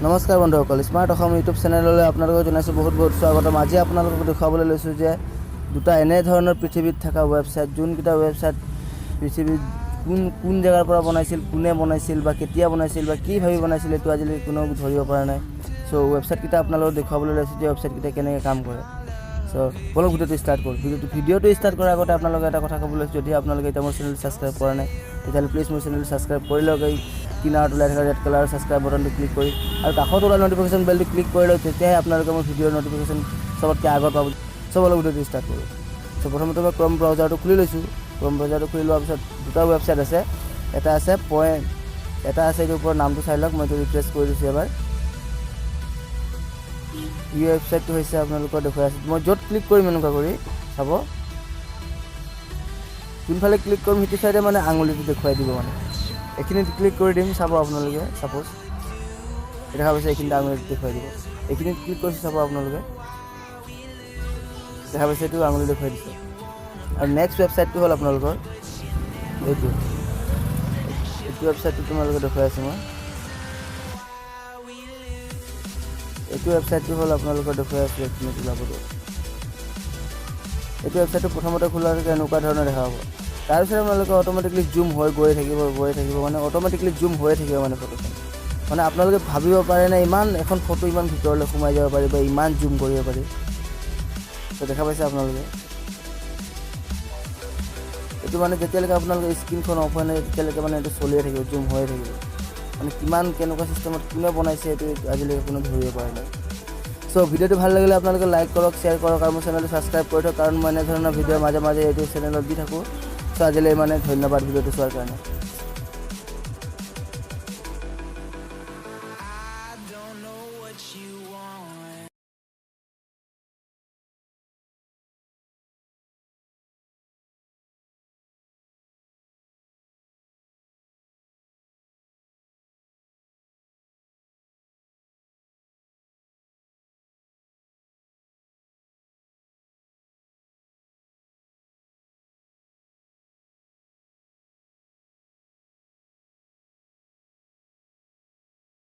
নমস্কাৰ বন্ধুসকল, smart Assam YouTube চেনেললৈ আপোনালোকক জনাইছোঁ বহুত বহুত স্বাগতম। আজি আপোনালোকক দেখুৱাবলৈ লৈছোঁ যে দুটা এনেধৰণৰ পৃথিৱীত থকা ৱেবছাইট, যোনকেইটা ৱেবছাইট পৃথিৱীত কোন জেগাৰ পৰা বনাইছিল, কোনে বনাইছিল বা কেতিয়া বনাইছিল বা কি ভাবি বনাইছিল, এইটো আজিলৈকে কোনেও ধৰিব পৰা নাই। চ' ৱেবছাইটকেইটা আপোনালোকক দেখুৱাবলৈ লৈছোঁ যে ৱেবছাইটকেইটা কেনেকৈ কাম কৰে। চ' বলক ভিডিঅ'টো ষ্টাৰ্ট কৰোঁ। ভিডিঅ'টো ষ্টাৰ্ট কৰাৰ আগতে আপোনালোকে এটা কথা ক'বলৈ লৈছোঁ, যদি আপোনালোকে এতিয়া মোৰ চেনেল ছাবস্ক্ৰাইব কৰা নাই তেতিয়াহ'লে প্লিজ মোৰ চেনেল ছাবস্ক্ৰাইব কৰি লওক। এই কিনাৰত ওলাই থকা ৰেড কালাৰ ছাবস্ক্ৰাইব বাটনটো ক্লিক কৰি আৰু কাষত ওলোৱা নটিফিকেশ্যন বেলটো ক্লিক কৰি লওক, তেতিয়াহে আপোনালোকে মোৰ ভিডিঅ'ৰ নটিফিকেশ্যন চবতকৈ আগত পাব। চ' বলক ভিডিঅ'টো ষ্টাৰ্ট কৰোঁ। চ' প্ৰথমতে মই ক্ৰম ব্ৰাউজাৰটো খুলি লৈছোঁ। ক্ৰম ব্ৰাউজাৰটো খুলি লোৱাৰ পিছত দুটা ৱেবছাইট আছে, এটা আছে পইণ্ট, এটা আছে এইটোৰ ওপৰত নামটো চাই লওক। মই এইটো ৰিফ্ৰেছ কৰি দিছোঁ এবাৰ। এই ৱেবছাইটটো হৈছে আপোনালোকৰ দেখুৱাই আছোঁ। মই য'ত ক্লিক কৰিম এনেকুৱা কৰি চাব, যোনফালে ক্লিক কৰিম সেইটো চাইডে মানে আঙুলিটো দেখুৱাই দিব। মানে এইখিনিত ক্লিক কৰি দিম, চাব আপোনালোকে। ছাপ'জ দেখা পাইছে, এইখিনিতে আঙুলিটো দেখুৱাই দিব। এইখিনিত ক্লিক কৰিছোঁ, চাব আপোনালোকে দেখা পাইছে, এইটো আঙুলি দেখুৱাই দিছে। আৰু নেক্সট ৱেবছাইটটো হ'ল আপোনালোকৰ এইটো ৱেবছাইটটো তোমালোকে দেখুৱাই আছোঁ মই। এইটো ৱেবছাইটটো হ'ল আপোনালোকৰ দেখুৱাই আছোঁ। এইখিনিত ওলাবতো এইটো ৱেবছাইটটো প্ৰথমতে খোলালৈকে এনেকুৱা ধৰণৰ দেখা হ'ব। তাৰপিছত আপোনালোকে অট'মেটিকলি জুম হৈ গৈ থাকিব, মানে অট'মেটিকলি জুম হৈয়ে থাকিব মানে ফটোখন। মানে আপোনালোকে ভাবিব পাৰে নাই ইমান এখন ফটো ইমান ভিতৰলৈ সোমাই যাব পাৰি বা ইমান জুম কৰিব পাৰি। তো দেখা পাইছে আপোনালোকে, এইটো মানে যেতিয়ালৈকে আপোনালোকে স্ক্ৰীণখন অফ হয় নাই তেতিয়ালৈকে মানে এইটো চলিয়ে থাকিব, জুম হৈয়ে থাকিব। মানে কিমান কেনেকুৱা চিষ্টেমত কোনে বনাইছে এইটো আজিলৈকে কোনো ধৰিব পৰা নাই। চ' ভিডিঅ'টো ভাল লাগিলে আপোনালোকে লাইক কৰক, শ্বেয়াৰ কৰক আৰু মোৰ চেনেলটো ছাবস্ক্ৰাইব কৰি থওক, কাৰণ মই এনেধৰণৰ ভিডিঅ' মাজে মাজে এইটো চেনেলত দি থাকোঁ। চ' আজিলৈ মানে ধন্যবাদ ভিডিঅ'টো চোৱাৰ কাৰণে।